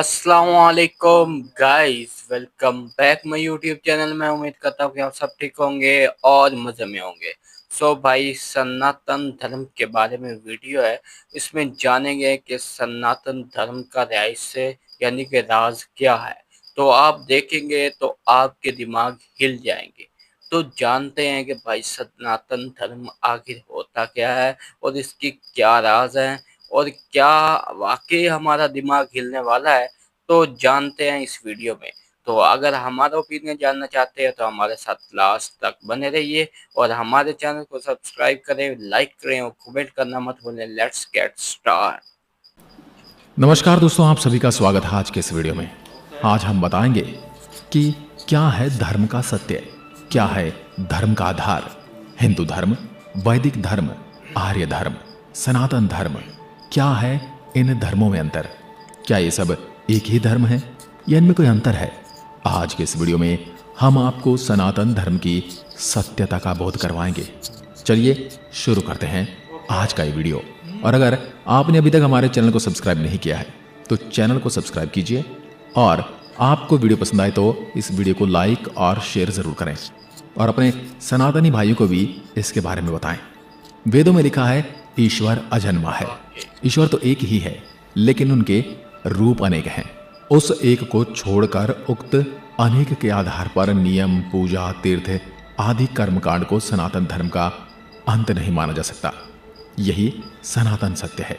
अस्सलामुअलैकुम guys, welcome back my YouTube channel. मैं उम्मीद करता हूँ कि आप सब ठीक होंगे और मज़े में होंगे। भाई, सनातन धर्म के बारे में वीडियो है। इसमें जानेंगे कि सनातन धर्म का रहस्य यानी कि राज क्या है। तो आप देखेंगे तो आपके दिमाग हिल जाएंगे। तो जानते हैं कि भाई सनातन धर्म आखिर होता क्या है और इसकी क्या राज है और क्या वाकई हमारा दिमाग हिलने वाला है। तो जानते हैं इस वीडियो में। तो अगर हमारा ओपिनियन जानना चाहते हैं तो हमारे साथ लास्ट तक बने रहिए और हमारे चैनल को सब्सक्राइब करें, लाइक करें और कमेंट करना मत भूलें। Let's get start. नमस्कार दोस्तों, आप सभी का स्वागत है आज के इस वीडियो में। आज हम बताएंगे कि क्या है धर्म का सत्य, क्या है धर्म का आधार। हिंदू धर्म, वैदिक धर्म, आर्य धर्म, सनातन धर्म, क्या है इन धर्मों में अंतर? क्या ये सब एक ही धर्म है या इनमें कोई अंतर है? आज के इस वीडियो में हम आपको सनातन धर्म की सत्यता का बोध करवाएंगे। चलिए शुरू करते हैं आज का ये वीडियो। और अगर आपने अभी तक हमारे चैनल को सब्सक्राइब नहीं किया है तो चैनल को सब्सक्राइब कीजिए और आपको वीडियो पसंद आए तो इस वीडियो को लाइक और शेयर जरूर करें और अपने सनातनी भाइयों को भी इसके बारे में बताएं। वेदों में लिखा है ईश्वर अजन्मा है। ईश्वर तो एक ही है लेकिन उनके रूप अनेक हैं। उस एक को छोड़कर उक्त अनेक के आधार पर नियम, पूजा, तीर्थ आदि कर्मकांड को सनातन धर्म का अंत नहीं माना जा सकता। यही सनातन सत्य है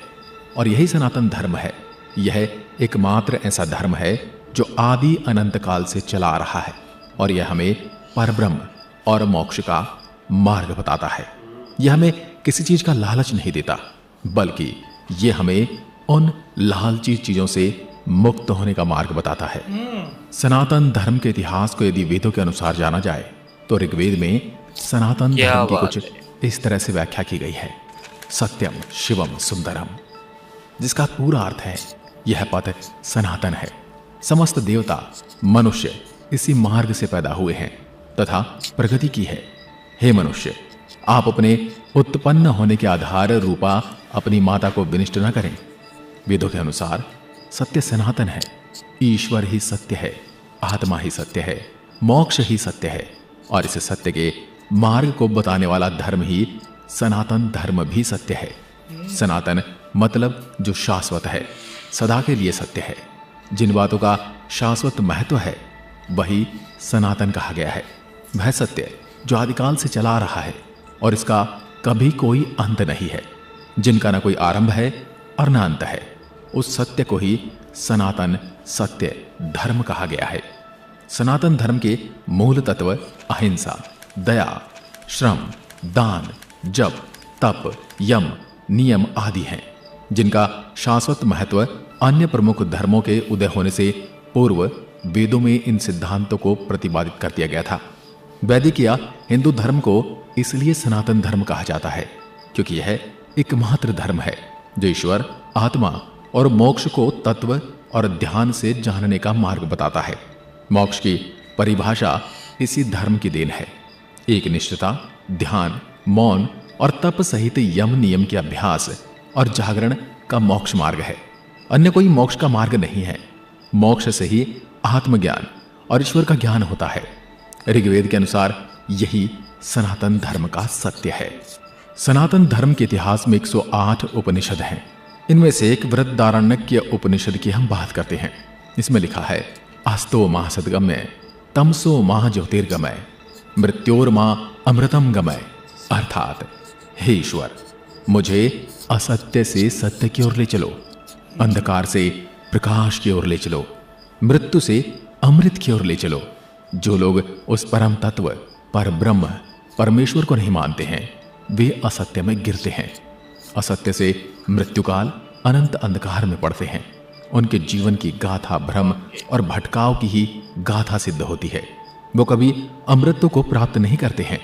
और यही सनातन धर्म है। यह एकमात्र ऐसा धर्म है जो आदि अनंत काल से चला आ रहा है और यह हमें परब्रह्म और मोक्ष का मार्ग बताता है। यह हमें किसी चीज का लालच नहीं देता बल्कि यह हमें उन लालची चीजों से मुक्त होने का मार्ग बताता है। सनातन धर्म के इतिहास को यदि वेदों के अनुसार जाना जाए तो ऋग्वेद में सनातन धर्म की कुछ इस तरह से व्याख्या की गई है। सत्यम शिवम सुंदरम, जिसका पूरा अर्थ है यह पथ सनातन है। समस्त देवता मनुष्य इसी मार्ग से पैदा हुए हैं तथा प्रगति की है। हे मनुष्य, आप अपने उत्पन्न होने के आधार रूपा अपनी माता को विनिष्ट न करें। वेदों के अनुसार सत्य सनातन है। ईश्वर ही सत्य है, आत्मा ही सत्य है, मोक्ष ही सत्य है और इस सत्य के मार्ग को बताने वाला धर्म ही सनातन धर्म भी सत्य है। सनातन मतलब जो शाश्वत है, सदा के लिए सत्य है। जिन बातों का शाश्वत महत्व है वही सनातन कहा गया है। वह सत्य जो आदिकाल से चला आ रहा है और इसका कभी कोई अंत नहीं है, जिनका ना कोई आरंभ है और ना अंत है, उस सत्य को ही सनातन सत्य धर्म कहा गया है। सनातन धर्म के मूल तत्व अहिंसा, दया, श्रम, दान, जप, तप, यम, नियम आदि हैं, जिनका शाश्वत महत्व अन्य प्रमुख धर्मों के उदय होने से पूर्व वेदों में इन सिद्धांतों को प्रतिपादित कर दिया गया था। वैदिक या हिंदू धर्म को इसलिए सनातन धर्म कहा जाता है क्योंकि यह एकमात्र धर्म है जो ईश्वर, आत्मा और मोक्ष को तत्व और ध्यान से जानने का मार्ग बताता है। मोक्ष की परिभाषा इसी धर्म की देन है। एक निष्ठता, ध्यान, मौन और तप सहित यम नियम के अभ्यास और जागरण का मोक्ष मार्ग है। अन्य कोई मोक्ष का मार्ग नहीं है। मोक्ष से ही आत्मज्ञान और ईश्वर का ज्ञान होता है। ऋग्वेद के अनुसार यही सनातन धर्म का सत्य है। सनातन धर्म के इतिहास में 108 उपनिषद हैं। इनमें से एक बृहदारण्यक उपनिषद की हम बात करते हैं। इसमें लिखा है अस्तो माह सद्गमय, तमसो माह ज्योतिर्गमय, मृत्योर्मा अमृतम गमय। अर्थात हे ईश्वर, मुझे असत्य से सत्य की ओर ले चलो, अंधकार से प्रकाश की ओर ले चलो, मृत्यु से अमृत की ओर ले चलो। जो लोग उस परम तत्व पर ब्रह्म परमेश्वर को नहीं मानते हैं वे असत्य में गिरते हैं। असत्य से मृत्युकाल अनंत अंधकार में पड़ते हैं। उनके जीवन की गाथा भ्रम और भटकाव की ही गाथा सिद्ध होती है। वो कभी अमृत को प्राप्त नहीं करते हैं।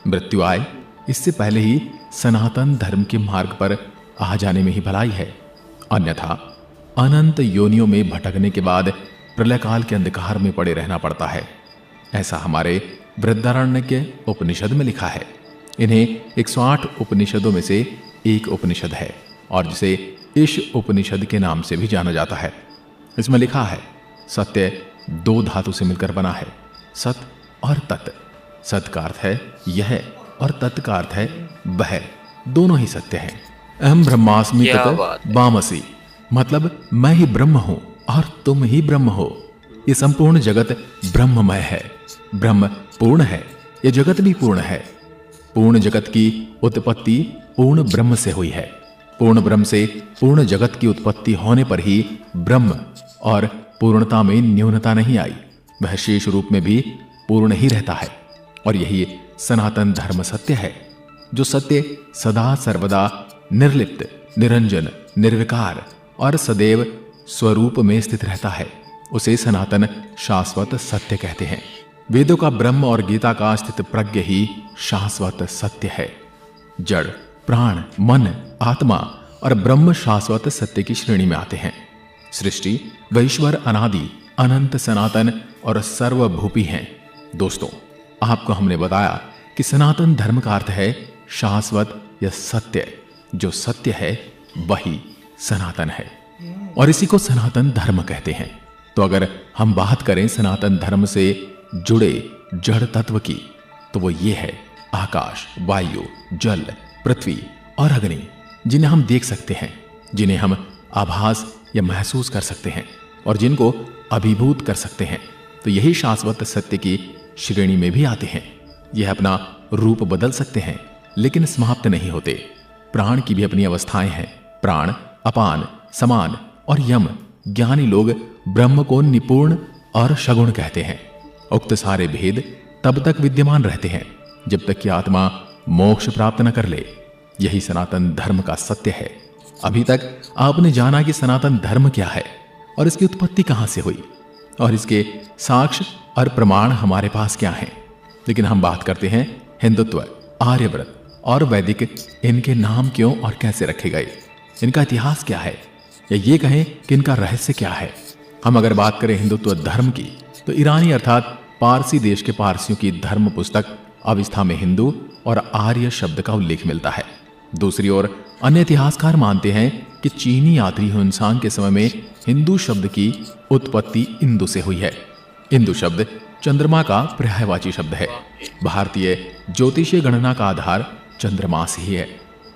मृत्यु आए इससे पहले ही सनातन धर्म के मार्ग पर आ जाने में ही भलाई है। अन्यथा अनंत योनियों में भटकने के बाद प्रलय काल के अंधकार में पड़े रहना पड़ता है। ऐसा हमारे बृहदारण्यक उपनिषद में लिखा है। इन्हें 108 उपनिषदों में से एक उपनिषद है और जिसे ईश उपनिषद के नाम से भी जाना जाता है। इसमें लिखा है सत्य दो धातु से मिलकर बना है, सत और तत्। सत का अर्थ है यह और तत् का अर्थ है वह, दोनों ही सत्य हैं। अहम ब्रह्मास्मि तत् वामसि, मतलब मैं ही ब्रह्म हूं और तुम ही ब्रह्म हो। ये संपूर्ण जगत ब्रह्ममय है, ब्रह्म पूर्ण है, यह जगत भी पूर्ण है। पूर्ण जगत की उत्पत्ति पूर्ण ब्रह्म से हुई है। पूर्ण ब्रह्म से पूर्ण जगत की उत्पत्ति होने पर ही ब्रह्म और पूर्णता में न्यूनता नहीं आई, वह शेष रूप में भी पूर्ण ही रहता है। और यही सनातन धर्म सत्य है। जो सत्य सदा सर्वदा निर्लिप्त, निरंजन, निर्विकार और सदैव स्वरूप में स्थित रहता है, उसे सनातन शाश्वत सत्य कहते हैं। वेदों का ब्रह्म और गीता का स्थित प्रज्ञ ही शाश्वत सत्य है। जड़, प्राण, मन, आत्मा और ब्रह्म शाश्वत सत्य की श्रेणी में आते हैं। सृष्टि व ईश्वर अनादि, अनंत, सनातन और सर्वभूपी हैं। दोस्तों, आपको हमने बताया कि सनातन धर्म का अर्थ है शाश्वत या सत्य। जो सत्य है वही सनातन है और इसी को सनातन धर्म कहते हैं। तो अगर हम बात करें सनातन धर्म से जुड़े जड़ तत्व की, तो वो ये है आकाश, वायु, जल, पृथ्वी और अग्नि, जिन्हें हम देख सकते हैं, जिन्हें हम आभास या महसूस कर सकते हैं और जिनको अभिभूत कर सकते हैं। तो यही शाश्वत सत्य की श्रेणी में भी आते हैं। यह अपना रूप बदल सकते हैं लेकिन समाप्त नहीं होते। प्राण की भी अपनी अवस्थाएं हैं। प्राण, अपान, समान और यम। ज्ञानी लोग ब्रह्म को निपुण और सगुण कहते हैं। उक्त सारे भेद तब तक विद्यमान रहते हैं जब तक कि आत्मा मोक्ष प्राप्त न कर ले। यही सनातन धर्म का सत्य है। अभी तक आपने जाना कि सनातन धर्म क्या है और इसकी उत्पत्ति कहां से हुई और इसके साक्ष्य और प्रमाण हमारे पास क्या हैं। लेकिन हम बात करते हैं हिंदुत्व, आर्यव्रत और वैदिक। इनके नाम क्यों और कैसे रखे गए, इनका इतिहास क्या है, या ये कहें कि इनका रहस्य क्या है। हम अगर बात करें हिंदुत्व धर्म की, तो ईरानी अर्थात पारसी देश के पारसियों की धर्म पुस्तक अवस्था में हिंदू और आर्य शब्द का उल्लेख मिलता है। दूसरी ओर अन्य इतिहासकार मानते हैं कि चीनी यात्री हुनसांग के समय में हिंदू शब्द की उत्पत्ति इंदु से हुई है। इंदु शब्द चंद्रमा का पर्यायवाची शब्द है। भारतीय ज्योतिषीय गणना का आधार चंद्रमास ही है।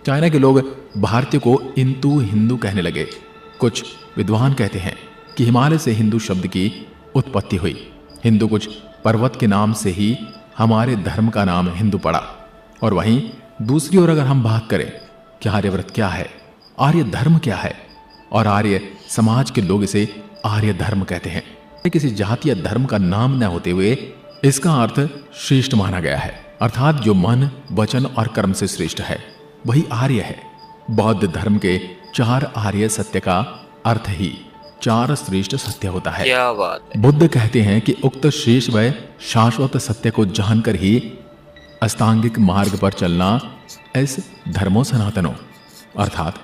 चाइना के लोग भारतीय को इंतु हिंदू कहने लगे। कुछ विद्वान कहते हैं कि हिमालय से हिंदू शब्द की उत्पत्ति हुई। हिंदू कुछ पर्वत के नाम से ही हमारे धर्म का नाम हिंदू पड़ा। और वहीं दूसरी ओर अगर हम बात करें कि आर्यव्रत क्या है, आर्य धर्म क्या है, और आर्य समाज के लोग इसे आर्य धर्म कहते हैं। किसी जाति या धर्म का नाम न होते हुए इसका अर्थ श्रेष्ठ माना गया है, अर्थात जो मन, वचन और कर्म से श्रेष्ठ है वही आर्य है। बौद्ध धर्म के 4 आर्य सत्य का अर्थ ही 4 श्रेष्ठ सत्य होता है। क्या बात है। बुद्ध कहते हैं कि उक्त शेष व शाश्वत सत्य को जानकर ही अस्तांगिक मार्ग पर चलना इस धर्मो सनातनो, अर्थात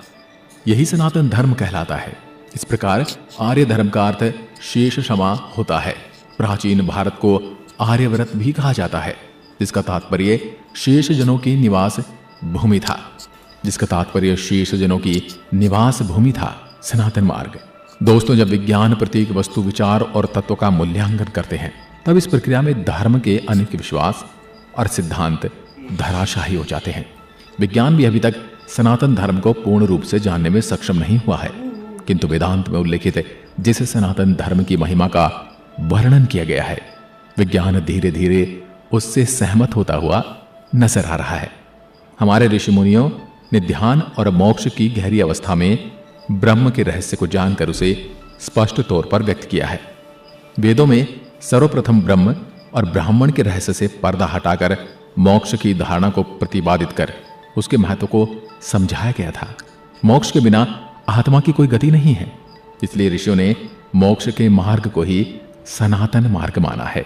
यही सनातन धर्म कहलाता है। इस प्रकार आर्य धर्म का अर्थ शेष क्षमा होता है। प्राचीन भारत को आर्यव्रत भी कहा जाता है, जिसका तात्पर्य शेष जनों की निवास भूमि था। सनातन मार्ग। दोस्तों, जब विज्ञान प्रतीक वस्तु, विचार और तत्व का मूल्यांकन करते हैं, तब इस प्रक्रिया में धर्म के अनेक विश्वास और सिद्धांत धराशाही हो जाते हैं। विज्ञान भी अभी तक सनातन धर्म को पूर्ण रूप से जानने में सक्षम नहीं हुआ है, किंतु वेदांत में उल्लेखित जिस सनातन धर्म की महिमा का वर्णन किया गया है, विज्ञान धीरे धीरे उससे सहमत होता हुआ नजर आ रहा है। हमारे ऋषि मुनियों ने ध्यान और मोक्ष की गहरी अवस्था में ब्रह्म के रहस्य को जानकर उसे स्पष्ट तौर पर व्यक्त किया है। वेदों में सर्वप्रथम ब्रह्म और ब्राह्मण के रहस्य से पर्दा हटाकर मोक्ष की धारणा को प्रतिपादित कर उसके महत्व को समझाया गया था। मोक्ष के बिना आत्मा की कोई गति नहीं है, इसलिए ऋषियों ने मोक्ष के मार्ग को ही सनातन मार्ग माना है।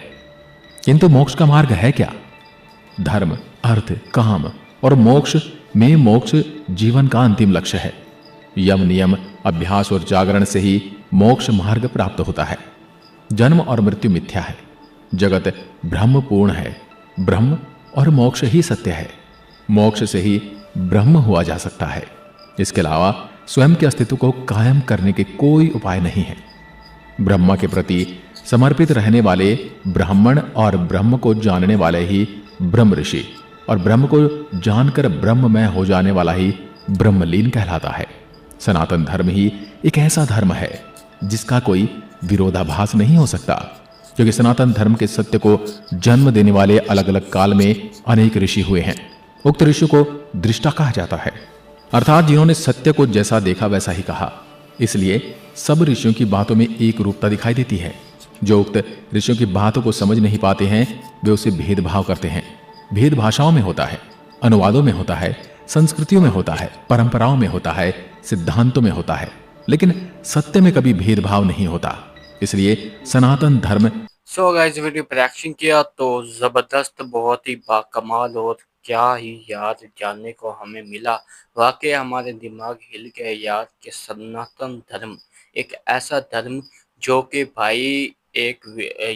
किंतु मोक्ष का मार्ग है क्या? धर्म, अर्थ, काम और मोक्ष में मोक्ष जीवन का अंतिम लक्ष्य है। यम, नियम, अभ्यास और जागरण से ही मोक्ष मार्ग प्राप्त होता है। जन्म और मृत्यु मिथ्या है, जगत ब्रह्म पूर्ण है। ब्रह्म और मोक्ष ही सत्य है। मोक्ष से ही ब्रह्म हुआ जा सकता है। इसके अलावा स्वयं के अस्तित्व को कायम करने के कोई उपाय नहीं है। ब्रह्मा के प्रति समर्पित रहने वाले ब्राह्मण और ब्रह्म को जानने वाले ही ब्रह्म ऋषि और ब्रह्म को जानकर ब्रह्ममय हो जाने वाला ही ब्रह्मलीन कहलाता है। सनातन धर्म ही एक ऐसा धर्म है जिसका कोई विरोधाभास नहीं हो सकता, क्योंकि सनातन धर्म के सत्य को जन्म देने वाले अलग अलग काल में अनेक ऋषि हुए हैं। उक्त ऋषि को दृष्टा कहा जाता है, अर्थात जिन्होंने सत्य को जैसा देखा वैसा ही कहा। इसलिए सब ऋषियों की बातों में एक रूपता दिखाई देती है। जो उक्त ऋषियों की बातों को समझ नहीं पाते हैं वे उसे भेदभाव करते हैं। भेद भाषाओं में होता है, अनुवादों में होता है, संस्कृतियों में होता है, परंपराओं में होता है, सिद्धांतों में होता है, लेकिन सत्य में कभी भेदभाव नहीं होता। इसलिए सनातन धर्म सो गाइस वीडियो पर रिएक्शन किया तो ज़बरदस्त, बहुत ही बाकमाल और क्या ही यार जानने को हमें मिला। वाकई हमारे दिमाग हिल गए यार कि सनातन धर्म एक ऐसा धर्म जो कि भाई एक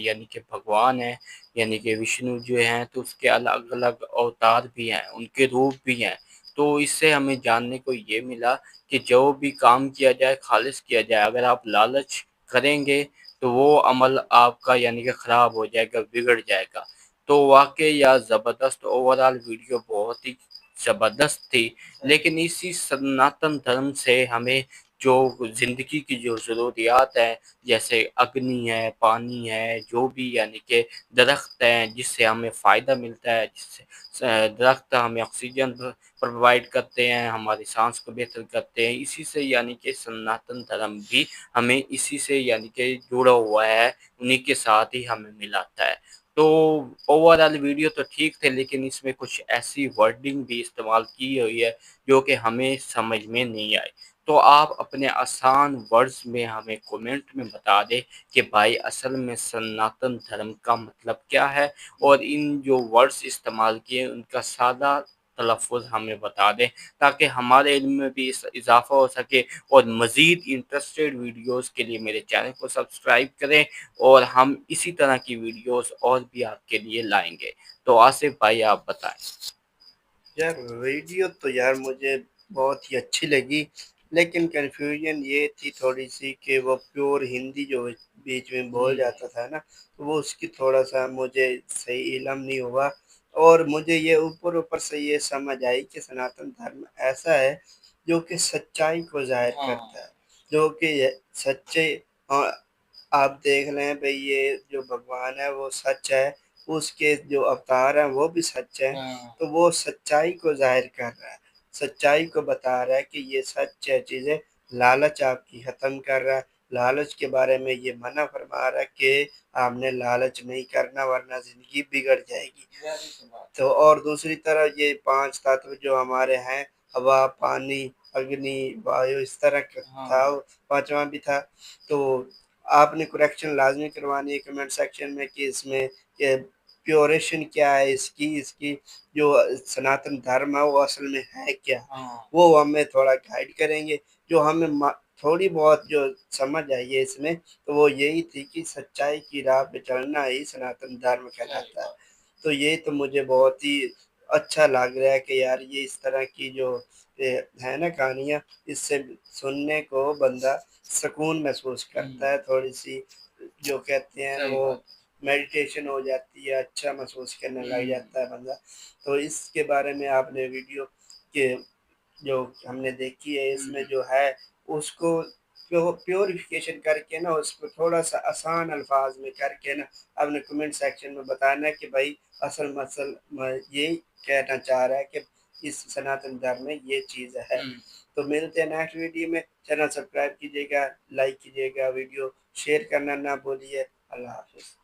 यानी कि भगवान है, यानी कि विष्णु जो हैं तो उसके अलग अलग अवतार भी हैं, उनके रूप भी हैं। तो इससे हमें जानने को ये मिला कि जो भी काम किया जाए खालिस किया जाए। अगर आप लालच करेंगे तो वो अमल आपका यानी कि ख़राब हो जाएगा, बिगड़ जाएगा। तो वाक़ई यार ज़बरदस्त ओवरऑल वीडियो बहुत ही ज़बरदस्त थी। लेकिन इसी सनातन धर्म से हमें जो ज़िंदगी की जो ज़रूरियात हैं, जैसे अग्नि है, पानी है, जो भी यानी कि दरख्त हैं जिससे हमें फ़ायदा मिलता है, जिससे दरख्त हमें ऑक्सीजन प्रोवाइड करते हैं, हमारी सांस को बेहतर करते हैं। इसी से यानी कि सनातन धर्म भी हमें इसी से यानी कि जुड़ा हुआ है, उन्हीं के साथ ही हमें मिलाता है। तो ओवरऑल वीडियो तो ठीक थे, लेकिन इसमें कुछ ऐसी वर्डिंग भी इस्तेमाल की हुई है जो कि हमें समझ में नहीं आई। तो आप अपने आसान वर्ड्स में हमें कमेंट में बता दें कि भाई असल में सनातन धर्म का मतलब क्या है, और इन जो वर्ड्स इस्तेमाल किए उनका सादा तलफ़ुज़ हमें बता दें, ताकि हमारे इल्म में भी इजाफ़ा हो सके। और मज़ीद इंटरेस्टेड वीडियोस के लिए मेरे चैनल को सब्सक्राइब करें, और हम इसी तरह की वीडियोस और भी आपके लिए लाएंगे। तो आसिफ भाई आप बताएं। यार वीडियो तो यार मुझे बहुत ही अच्छी लगी, लेकिन कन्फ्यूजन ये थी थोड़ी सी कि वो प्योर हिंदी जो बीच में बोल जाता था ना, तो वो उसकी थोड़ा सा मुझे सही इलम नहीं हुआ। और मुझे ये ऊपर ऊपर से ये समझ आई कि सनातन धर्म ऐसा है जो कि सच्चाई को जाहिर करता है, जो कि सच्चे। हाँ, आप देख लें भाई, ये जो भगवान है वो सच है, उसके जो अवतार हैं वो भी सच है। तो वो सच्चाई को ज़ाहिर कर रहा है, सच्चाई को बता रहा है कि ये सच है चीज़ें। लालच आपकी ख़त्म कर रहा है, लालच के बारे में ये मना फरमा रहा है कि आपने लालच नहीं करना वरना ज़िंदगी बिगड़ जाएगी। तो और दूसरी तरफ ये 5 तत्व जो हमारे हैं, हवा, पानी, अग्नि, वायु, इस तरह का था, 5वां भी था। तो आपने करेक्शन लाज़मी करवानी है कमेंट सेक्शन में कि इसमें ये प्योरेशन क्या है इसकी, इसकी जो सनातन धर्म है वो असल में है क्या? वो हमें थोड़ा गाइड करेंगे। जो हमें थोड़ी बहुत जो समझ आई है इसमें, तो वो यही थी कि सच्चाई की राह पे चलना ही सनातन धर्म कहलाता है। तो ये तो मुझे बहुत ही अच्छा लग रहा है कि यार ये इस तरह की जो है ना कहानियाँ, इससे सुनने को बंदा सुकून महसूस करता है, थोड़ी-सी जो कहते हैं वो मेडिटेशन हो जाती है, अच्छा महसूस करने लग जाता है बंदा। तो इसके बारे में आपने वीडियो के जो हमने देखी है इसमें जो है उसको प्योरिफिकेशन करके ना, उसको थोड़ा-सा आसान अल्फाज में करके ना आपने कमेंट सेक्शन में बताना है कि भाई असल मसल म यही कहना चाह रहा है कि इस सनातन धर्म में ये चीज़ है। तो मिलते हैं नेक्स्ट वीडियो में। चैनल सब्सक्राइब कीजिएगा, लाइक कीजिएगा, वीडियो शेयर करना ना भूलिए। अल्लाह हाफ़िज़।